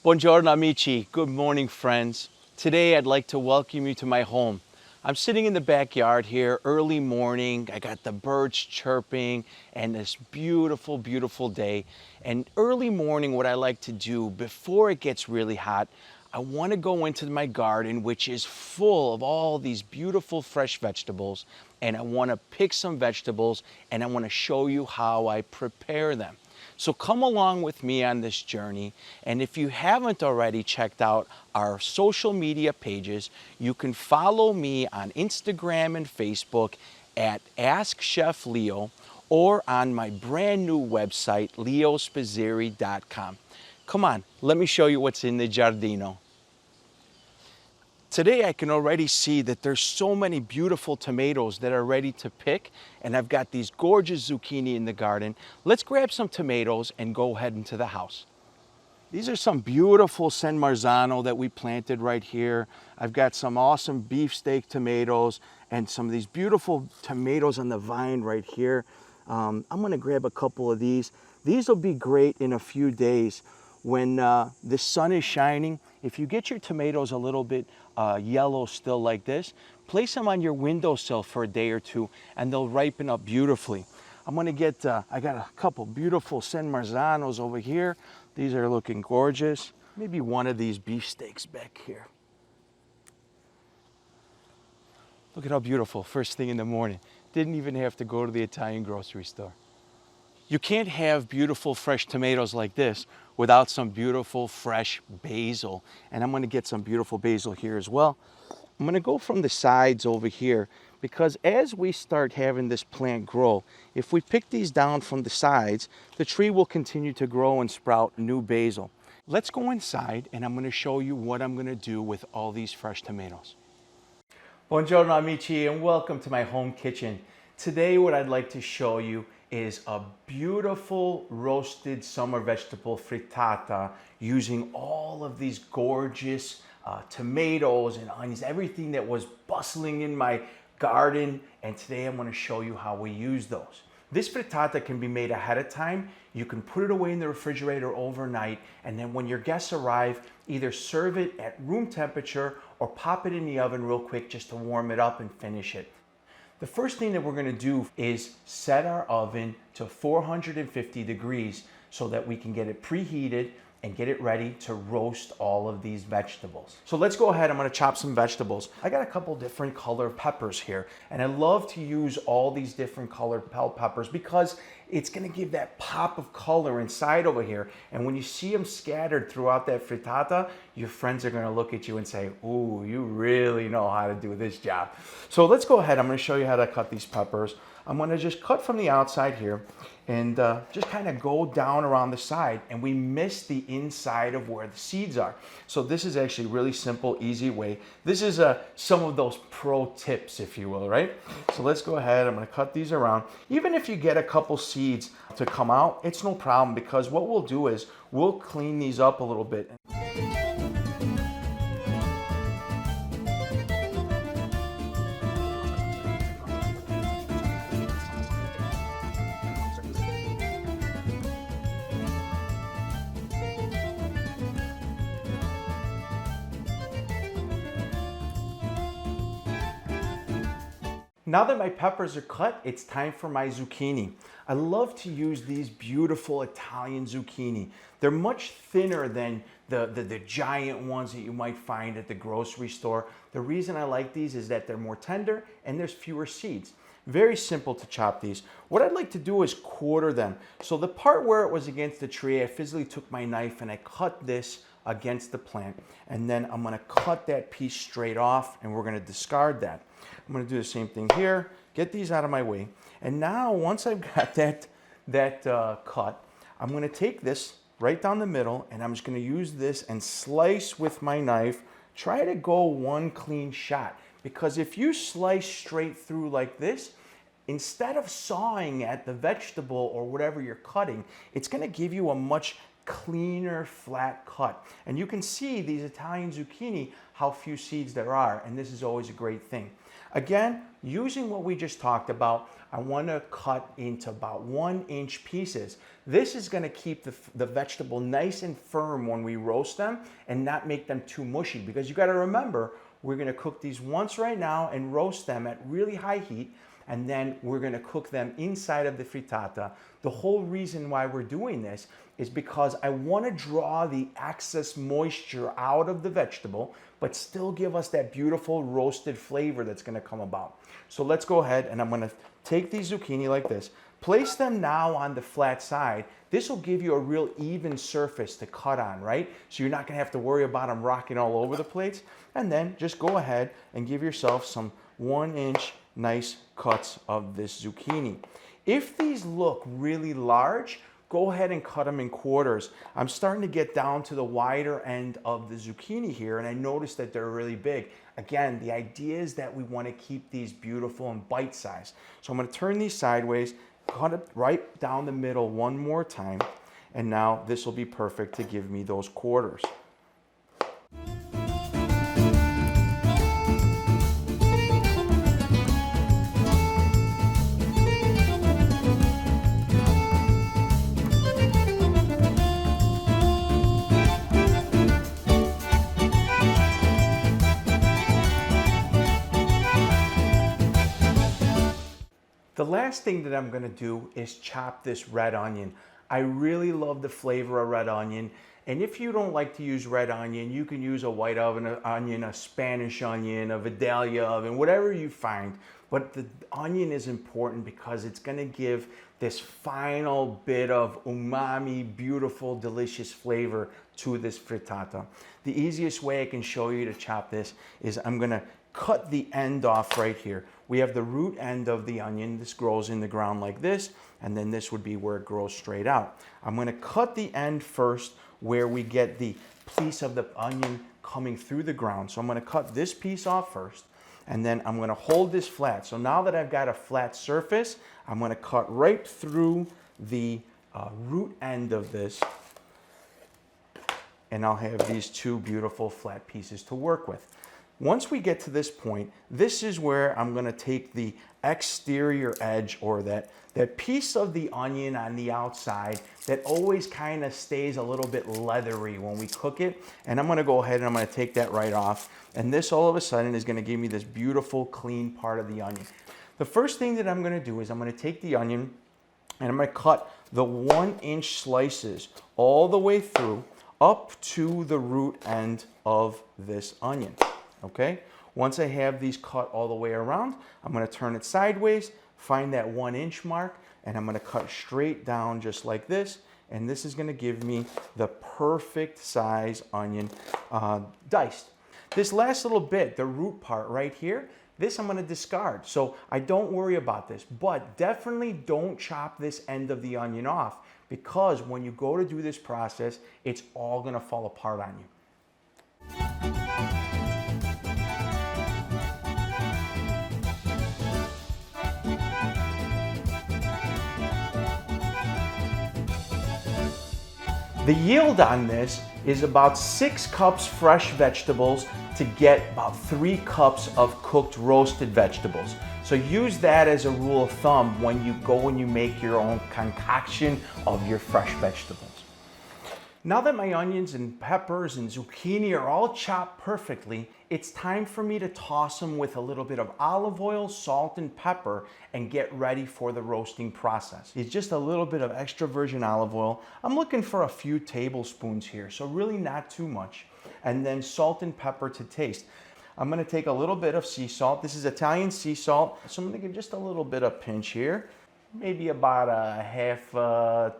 Buongiorno amici, good morning friends. Today I'd like to welcome you to my home. I'm sitting in the backyard here, early morning. I got the birds chirping and this beautiful, beautiful day. And early morning, what I like to do before it gets really hot, I want to go into my garden, which is full of all these beautiful fresh vegetables. And I want to pick some vegetables and I want to show you how I prepare them. So come along with me on this journey, and if you haven't already checked out our social media pages, you can follow me on Instagram and Facebook at Ask Chef Leo or on my brand new website, leospazzeri.com. Come on, let me show you what's in the giardino. Today I can already see that there's so many beautiful tomatoes that are ready to pick, and I've got these gorgeous zucchini in the garden. Let's grab some tomatoes and go ahead into the house. These are some beautiful San Marzano that we planted right here. I've got some awesome beefsteak tomatoes and some of these beautiful tomatoes on the vine right here. I'm gonna grab a couple of these. These will be great in a few days when the sun is shining. If you get your tomatoes a little bit yellow still like this, place them on your windowsill for a day or two and they'll ripen up beautifully. I'm gonna get, I got a couple beautiful San Marzanos over here. These are looking gorgeous. Maybe one of these beefsteaks back here. Look at how beautiful, first thing in the morning. Didn't even have to go to the Italian grocery store. You can't have beautiful fresh tomatoes like this without some beautiful fresh basil. And I'm gonna get some beautiful basil here as well. I'm gonna go from the sides over here because as we start having this plant grow, if we pick these down from the sides, the tree will continue to grow and sprout new basil. Let's go inside and I'm gonna show you what I'm gonna do with all these fresh tomatoes. Buongiorno amici and welcome to my home kitchen. Today what I'd like to show you is a beautiful roasted summer vegetable frittata using all of these gorgeous tomatoes and onions, everything that was bustling in my garden. And today I'm going to show you how we use those. This frittata can be made ahead of time. You can put it away in the refrigerator overnight, and then when your guests arrive, either serve it at room temperature or pop it in the oven real quick just to warm it up and finish it. The first thing that we're going to do is set our oven to 450 degrees so that we can get it preheated and get it ready to roast all of these vegetables. So let's go ahead, I'm gonna chop some vegetables. I got a couple different color peppers here, and I love to use all these different colored bell peppers because it's gonna give that pop of color inside over here. And when you see them scattered throughout that frittata, your friends are gonna look at you and say, ooh, you really know how to do this job. So let's go ahead, I'm gonna show you how to cut these peppers. I'm gonna just cut from the outside here and just kind of go down around the side, and we miss the inside of where the seeds are. So this is actually a really simple, easy way. This is some of those pro tips, if you will, right? So let's go ahead, I'm gonna cut these around. Even if you get a couple seeds to come out, it's no problem because what we'll do is we'll clean these up a little bit. Now that my peppers are cut, it's time for my zucchini. I love to use these beautiful Italian zucchini. They're much thinner than the giant ones that you might find at the grocery store. The reason I like these is that they're more tender and there's fewer seeds. Very simple to chop these. What I'd like to do is quarter them. So the part where it was against the tree, I physically took my knife and I cut this against the plant. And then I'm gonna cut that piece straight off and we're gonna discard that. I'm gonna do the same thing here, get these out of my way. And now once I've got that cut, I'm gonna take this right down the middle and I'm just gonna use this and slice with my knife. Try to go one clean shot, because if you slice straight through like this, instead of sawing at the vegetable or whatever you're cutting, it's gonna give you a much cleaner, flat cut. And you can see these Italian zucchini, how few seeds there are, and this is always a great thing. Again, using what we just talked about, I want to cut into about 1-inch pieces. This is going to keep the vegetable nice and firm when we roast them and not make them too mushy, because you got to remember, we're going to cook these once right now and roast them at really high heat, and then we're going to cook them inside of the frittata. The whole reason why we're doing this is because I want to draw the excess moisture out of the vegetable, but still give us that beautiful roasted flavor that's going to come about. So let's go ahead, and I'm going to take these zucchini like this, place them now on the flat side. This will give you a real even surface to cut on, right? So you're not going to have to worry about them rocking all over the place. And then just go ahead and give yourself some 1-inch nice cuts of this zucchini. If these look really large, go ahead and cut them in quarters. I'm starting to get down to the wider end of the zucchini here, and I noticed that they're really big. Again, the idea is that we want to keep these beautiful and bite-sized. So I'm going to turn these sideways, cut it right down the middle one more time, and now this will be perfect to give me those quarters. The last thing that I'm going to do is chop this red onion. I really love the flavor of red onion. And if you don't like to use red onion, you can use a white onion, a Spanish onion, a Vidalia oven, whatever you find. But the onion is important because it's going to give this final bit of umami, beautiful, delicious flavor to this frittata. The easiest way I can show you to chop this is I'm going to cut the end off right here. We have the root end of the onion. This grows in the ground like this, and then this would be where it grows straight out. I'm going to cut the end first where we get the piece of the onion coming through the ground. So I'm going to cut this piece off first, and then I'm going to hold this flat. So now that I've got a flat surface, I'm going to cut right through the root end of this, and I'll have these two beautiful flat pieces to work with. Once we get to this point, this is where I'm going to take the exterior edge, or that piece of the onion on the outside that always kind of stays a little bit leathery when we cook it. And I'm going to go ahead and I'm going to take that right off. And this all of a sudden is going to give me this beautiful, clean part of the onion. The first thing that I'm going to do is I'm going to take the onion and I'm going to cut the 1-inch slices all the way through up to the root end of this onion. Okay, once I have these cut all the way around, I'm going to turn it sideways, find that 1-inch mark, and I'm going to cut straight down just like this. And this is going to give me the perfect size onion diced. This last little bit, the root part right here, this I'm going to discard. So I don't worry about this, but definitely don't chop this end of the onion off, because when you go to do this process, it's all going to fall apart on you. The yield on this is about 6 cups fresh vegetables to get about 3 cups of cooked roasted vegetables. So use that as a rule of thumb when you go and you make your own concoction of your fresh vegetables. Now that my onions and peppers and zucchini are all chopped perfectly, it's time for me to toss them with a little bit of olive oil, salt, and pepper and get ready for the roasting process. It's just a little bit of extra virgin olive oil. I'm looking for a few tablespoons here, so really not too much. And then salt and pepper to taste. I'm gonna take a little bit of sea salt. This is Italian sea salt, so I'm gonna give just a little bit of pinch here. Maybe about a half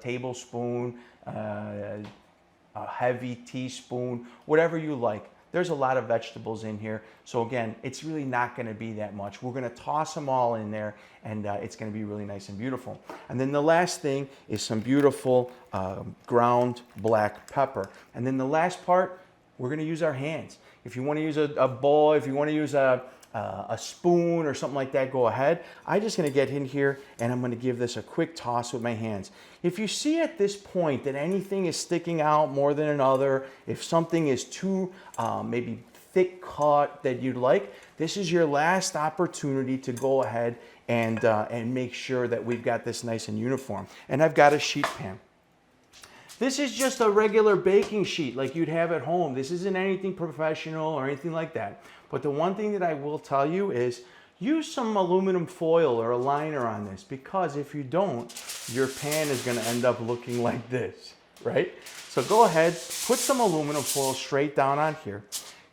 tablespoon, a heavy teaspoon, whatever you like. There's a lot of vegetables in here. So again, it's really not gonna be that much. We're gonna toss them all in there, and it's gonna be really nice and beautiful. And then the last thing is some beautiful ground black pepper. And then the last part, we're gonna use our hands. If you wanna use a bowl, if you wanna use a a spoon or something like that, go ahead. I'm just gonna get in here and I'm gonna give this a quick toss with my hands. If you see at this point that anything is sticking out more than another, if something is too maybe thick cut that you'd like, this is your last opportunity to go ahead and make sure that we've got this nice and uniform. And I've got a sheet pan. This is just a regular baking sheet like you'd have at home. This isn't anything professional or anything like that. But the one thing that I will tell you is use some aluminum foil or a liner on this, because if you don't, your pan is gonna end up looking like this, right? So go ahead, put some aluminum foil straight down on here.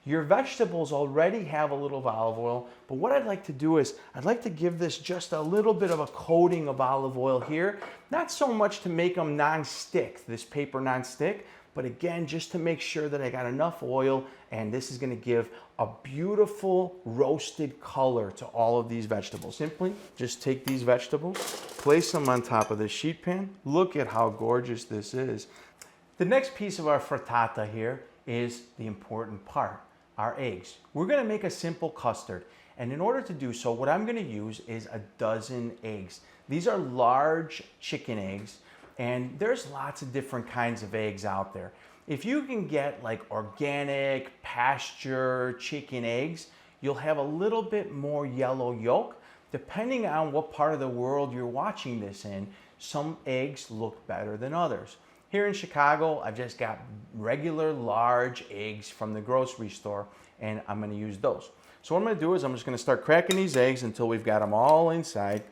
Your vegetables already have a little olive oil, but what I'd like to do is I'd like to give this just a little bit of a coating of olive oil here. Not so much to make them non-stick, this paper non-stick, but again, just to make sure that I got enough oil, and this is gonna give a beautiful roasted color to all of these vegetables. Simply just take these vegetables, place them on top of the sheet pan. Look at how gorgeous this is. The next piece of our frittata here is the important part. Our eggs. We're gonna make a simple custard. And in order to do so, what I'm gonna use is a dozen eggs. These are large chicken eggs, and there's lots of different kinds of eggs out there. If you can get like organic, pasture chicken eggs, you'll have a little bit more yellow yolk. Depending on what part of the world you're watching this in, some eggs look better than others. Here in Chicago, I've just got regular large eggs from the grocery store, and I'm gonna use those. So what I'm gonna do is I'm just gonna start cracking these eggs until we've got them all inside.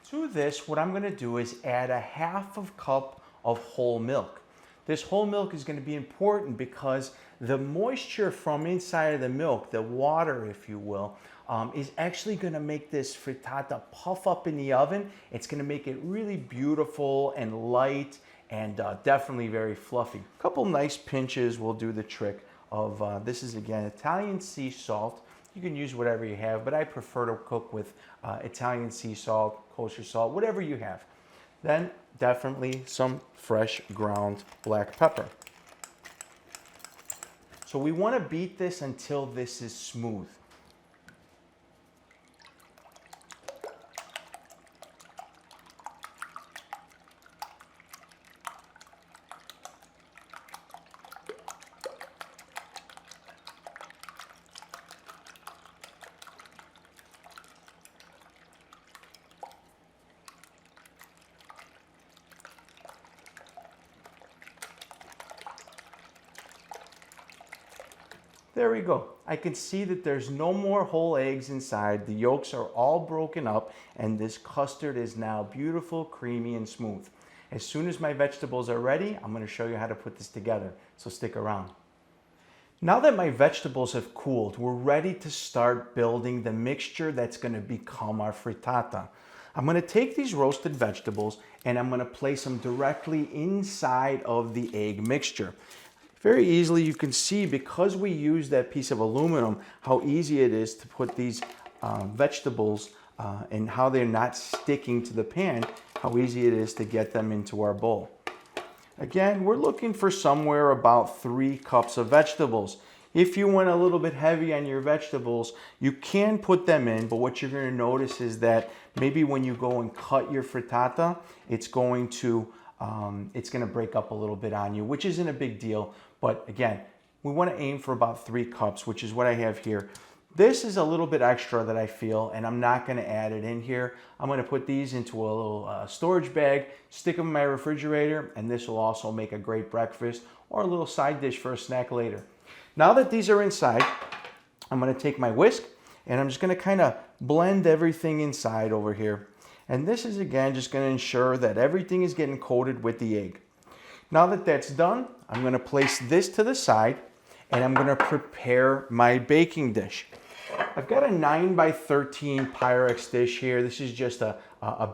To this, what I'm gonna do is add a half cup of whole milk. This whole milk is gonna be important because the moisture from inside of the milk, the water, if you will, is actually gonna make this frittata puff up in the oven. It's gonna make it really beautiful and light, and definitely very fluffy. A couple nice pinches will do the trick of, this is again Italian sea salt. You can use whatever you have, but I prefer to cook with Italian sea salt, kosher salt, whatever you have. Then definitely some fresh ground black pepper. So we want to beat this until this is smooth. There we go. I can see that there's no more whole eggs inside. The yolks are all broken up, and this custard is now beautiful, creamy, and smooth. As soon as my vegetables are ready, I'm going to show you how to put this together, so stick around. Now that my vegetables have cooled, we're ready to start building the mixture that's going to become our frittata. I'm going to take these roasted vegetables and I'm going to place them directly inside of the egg mixture. Very easily you can see, because we use that piece of aluminum, how easy it is to put these vegetables and how they're not sticking to the pan, how easy it is to get them into our bowl. Again, we're looking for somewhere about 3 cups of vegetables. If you went a little bit heavy on your vegetables, you can put them in, but what you're going to notice is that maybe when you go and cut your frittata, it's going to break up a little bit on you, which isn't a big deal. But again, we want to aim for about 3 cups, which is what I have here. This is a little bit extra that I feel, and I'm not going to add it in here. I'm going to put these into a little storage bag, stick them in my refrigerator, and this will also make a great breakfast or a little side dish for a snack later. Now that these are inside, I'm going to take my whisk, and I'm just going to kind of blend everything inside over here. And this is, again, just going to ensure that everything is getting coated with the egg. Now that that's done, I'm going to place this to the side, and I'm going to prepare my baking dish. I've got a 9x13 Pyrex dish here. This is just a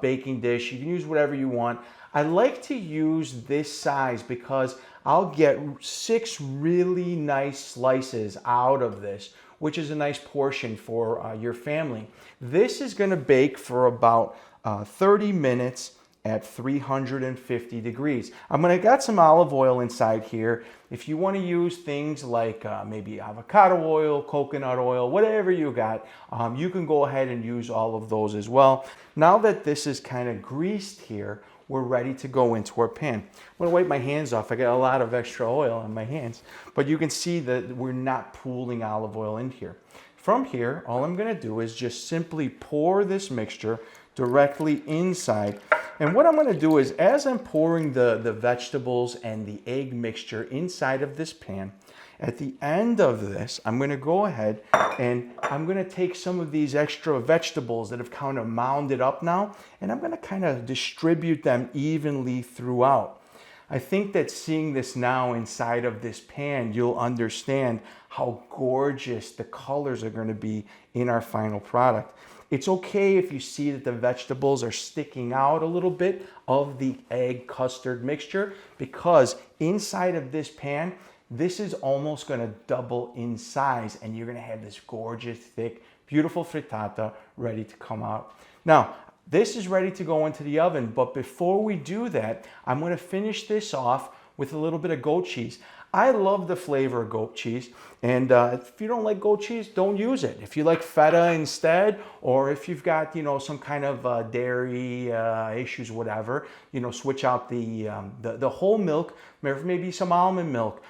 baking dish. You can use whatever you want. I like to use this size because I'll get 6 really nice slices out of this, which is a nice portion for your family. This is going to bake for about 30 minutes at 350 degrees. Got some olive oil inside here. If you want to use things like maybe avocado oil, coconut oil, whatever you got, you can go ahead and use all of those as well. Now that this is kind of greased here, we're ready to go into our pan. I'm gonna wipe my hands off. I got a lot of extra oil on my hands, but you can see that we're not pooling olive oil in here. From here, all I'm gonna do is just simply pour this mixture directly inside. And what I'm gonna do is, as I'm pouring the vegetables and the egg mixture inside of this pan, at the end of this, I'm gonna go ahead and I'm gonna take some of these extra vegetables that have kind of mounded up now, and I'm gonna kind of distribute them evenly throughout. I think that seeing this now inside of this pan, you'll understand how gorgeous the colors are gonna be in our final product. It's okay if you see that the vegetables are sticking out a little bit of the egg custard mixture, because inside of this pan, this is almost gonna double in size, and you're gonna have this gorgeous, thick, beautiful frittata ready to come out. Now, this is ready to go into the oven, but before we do that, I'm gonna finish this off with a little bit of goat cheese. I love the flavor of goat cheese, and if you don't like goat cheese, don't use it. If you like feta instead, or if you've got some kind of dairy issues, whatever, switch out the whole milk, maybe some almond milk.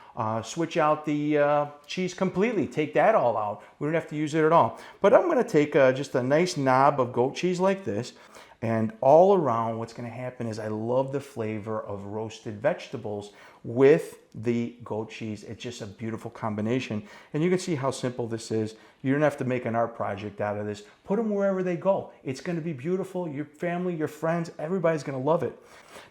Switch out the cheese completely. Take that all out. We don't have to use it at all. But I'm going to take just a nice knob of goat cheese like this, and all around what's going to happen is I love the flavor of roasted vegetables with the goat cheese. It's just a beautiful combination. And you can see how simple this is. You don't have to make an art project out of this. Put them wherever they go. It's going to be beautiful. Your family, your friends, everybody's going to love it.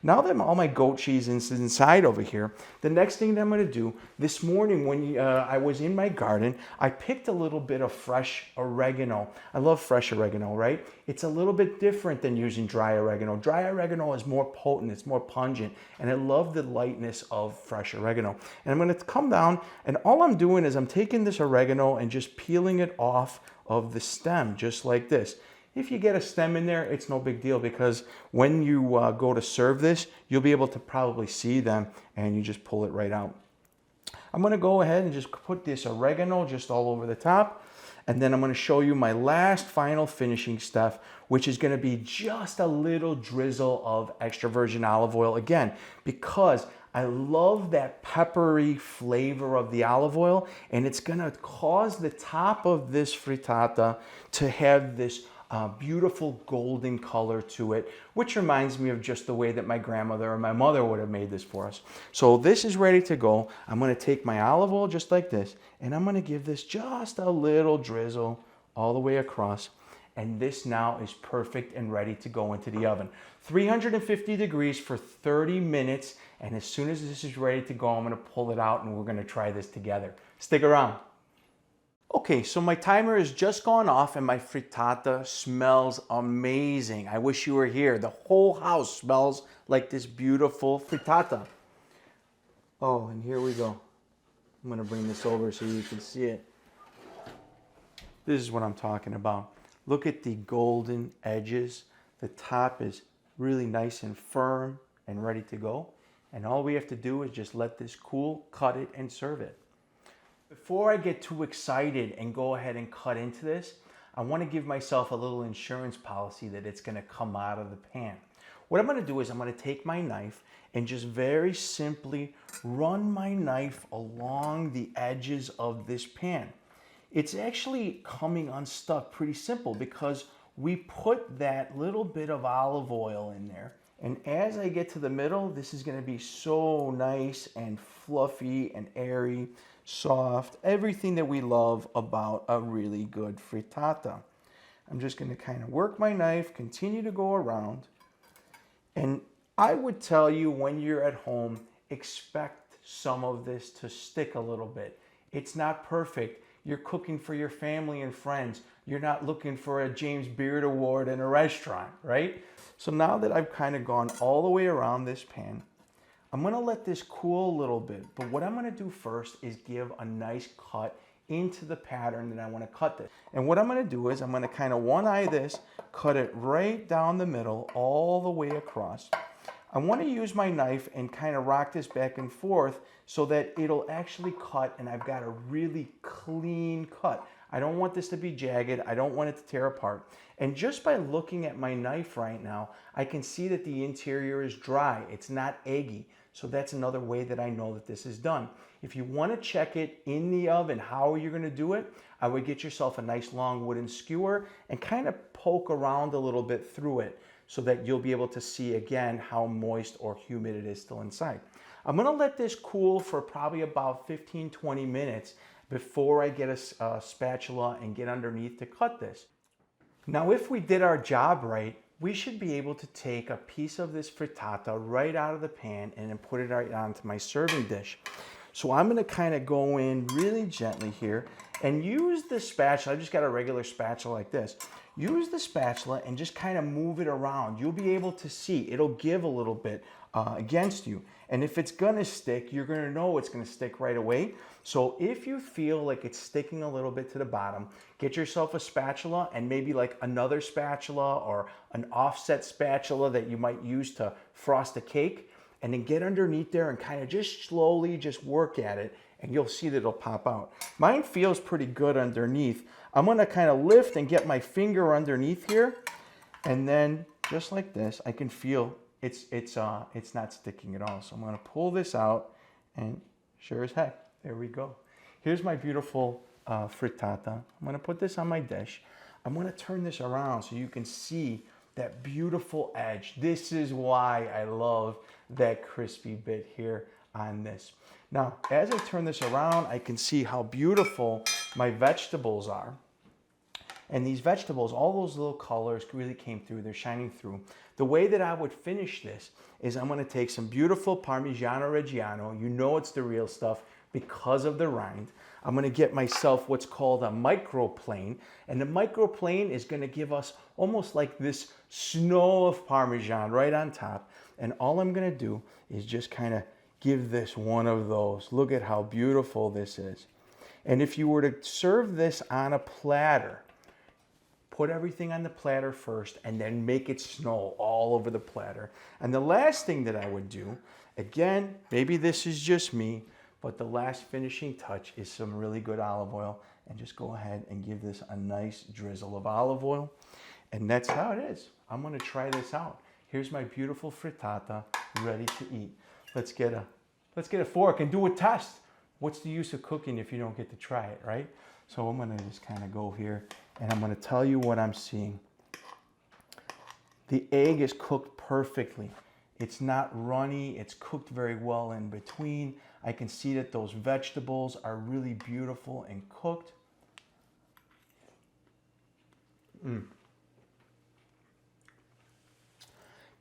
Now that all my goat cheese is inside over here, the next thing that I'm going to do, this morning when I was in my garden, I picked a little bit of fresh oregano. I love fresh oregano, right? It's a little bit different than using dry oregano. Dry oregano is more potent, it's more pungent, and I love the lightness of fresh oregano. And I'm going to come down, and all I'm doing is I'm taking this oregano and just peeling it off of the stem, just like this. If you get a stem in there, it's no big deal, because when you go to serve this, you'll be able to probably see them, and you just pull it right out. I'm gonna go ahead and just put this oregano just all over the top, and then I'm gonna show you my last final finishing step, which is gonna be just a little drizzle of extra virgin olive oil, again, because I love that peppery flavor of the olive oil, and it's gonna cause the top of this frittata to have this beautiful golden color to it, which reminds me of just the way that my grandmother or my mother would have made this for us. So this is ready to go. I'm going to take my olive oil just like this, and I'm going to give this just a little drizzle all the way across. And this now is perfect and ready to go into the oven. 350 degrees for 30 minutes. And as soon as this is ready to go, I'm going to pull it out and we're going to try this together. Stick around. Okay, so my timer has just gone off and my frittata smells amazing. I wish you were here. The whole house smells like this beautiful frittata. Oh, and here we go. I'm gonna bring this over so you can see it. This is what I'm talking about. Look at the golden edges. The top is really nice and firm and ready to go. And all we have to do is just let this cool, cut it, and serve it. Before I get too excited and go ahead and cut into this, I want to give myself a little insurance policy that it's going to come out of the pan. What I'm going to do is I'm going to take my knife and just very simply run my knife along the edges of this pan. It's actually coming unstuck pretty simple because we put that little bit of olive oil in there. And as I get to the middle, this is going to be so nice and fluffy and airy, soft, everything that we love about a really good frittata. I'm just going to kind of work my knife, continue to go around. And I would tell you, when you're at home, expect some of this to stick a little bit. It's not perfect. You're cooking for your family and friends. You're not looking for a James Beard Award in a restaurant, right? So now that I've kind of gone all the way around this pan, I'm going to let this cool a little bit. But what I'm going to do first is give a nice cut into the pattern that I want to cut this. And what I'm going to do is I'm going to kind of one eye this, cut it right down the middle all the way across. I want to use my knife and kind of rock this back and forth so that it'll actually cut and I've got a really clean cut. I don't want this to be jagged. I don't want it to tear apart. And just by looking at my knife right now, I can see that the interior is dry. It's not eggy. So that's another way that I know that this is done. If you want to check it in the oven, how you're going to do it, I would get yourself a nice long wooden skewer and kind of poke around a little bit through it so that you'll be able to see again how moist or humid it is still inside. I'm going to let this cool for probably about 15-20 minutes before I get a spatula and get underneath to cut this. Now, if we did our job right, we should be able to take a piece of this frittata right out of the pan and then put it right onto my serving dish. So I'm going to kind of go in really gently here and use the spatula. I just got a regular spatula like this. Use the spatula and just kind of move it around. You'll be able to see it'll give a little bit against you. And if it's going to stick, you're going to know it's going to stick right away. So if you feel like it's sticking a little bit to the bottom, get yourself a spatula and maybe like another spatula or an offset spatula that you might use to frost a cake, and then get underneath there and kind of just slowly just work at it and you'll see that it'll pop out. Mine feels pretty good underneath. I'm going to kind of lift and get my finger underneath here, and then just like this, I can feel it's not sticking at all. So I'm going to pull this out, and sure as heck, there we go. Here's my beautiful frittata. I'm going to put this on my dish. I'm going to turn this around so you can see that beautiful edge. This is why I love that crispy bit here on this. Now, as I turn this around, I can see how beautiful my vegetables are. And these vegetables, all those little colors really came through. They're shining through. The way that I would finish this is I'm going to take some beautiful Parmigiano Reggiano. You know it's the real stuff because of the rind. I'm going to get myself what's called a microplane. And the microplane is going to give us almost like this snow of Parmesan right on top. And all I'm going to do is just kind of give this one of those. Look at how beautiful this is. And if you were to serve this on a platter, put everything on the platter first and then make it snow all over the platter. And the last thing that I would do, again, maybe this is just me, but the last finishing touch is some really good olive oil, and just go ahead and give this a nice drizzle of olive oil. And that's how it is. I'm gonna try this out. Here's my beautiful frittata ready to eat. Let's get a fork and do a test. What's the use of cooking if you don't get to try it, right? So I'm gonna just kind of go here and I'm gonna tell you what I'm seeing. The egg is cooked perfectly. It's not runny, it's cooked very well in between. I can see that those vegetables are really beautiful and cooked.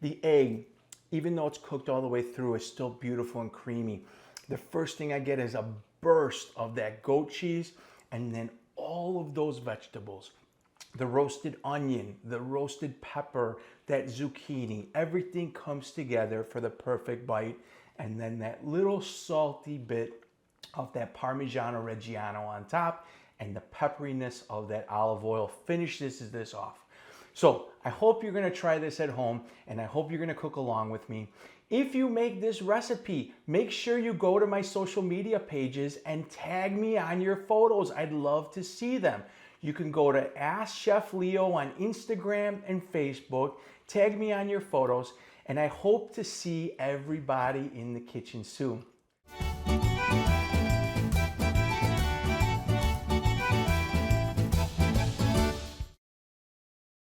The egg, even though it's cooked all the way through, is still beautiful and creamy. The first thing I get is a burst of that goat cheese, and then all of those vegetables, the roasted onion, the roasted pepper, that zucchini, everything comes together for the perfect bite. And then that little salty bit of that Parmigiano Reggiano on top, and the pepperiness of that olive oil finishes this off. So I hope you're gonna try this at home, and I hope you're gonna cook along with me. If you make this recipe, make sure you go to my social media pages and tag me on your photos. I'd love to see them. You can go to Ask Chef Leo on Instagram and Facebook, tag me on your photos, and I hope to see everybody in the kitchen soon.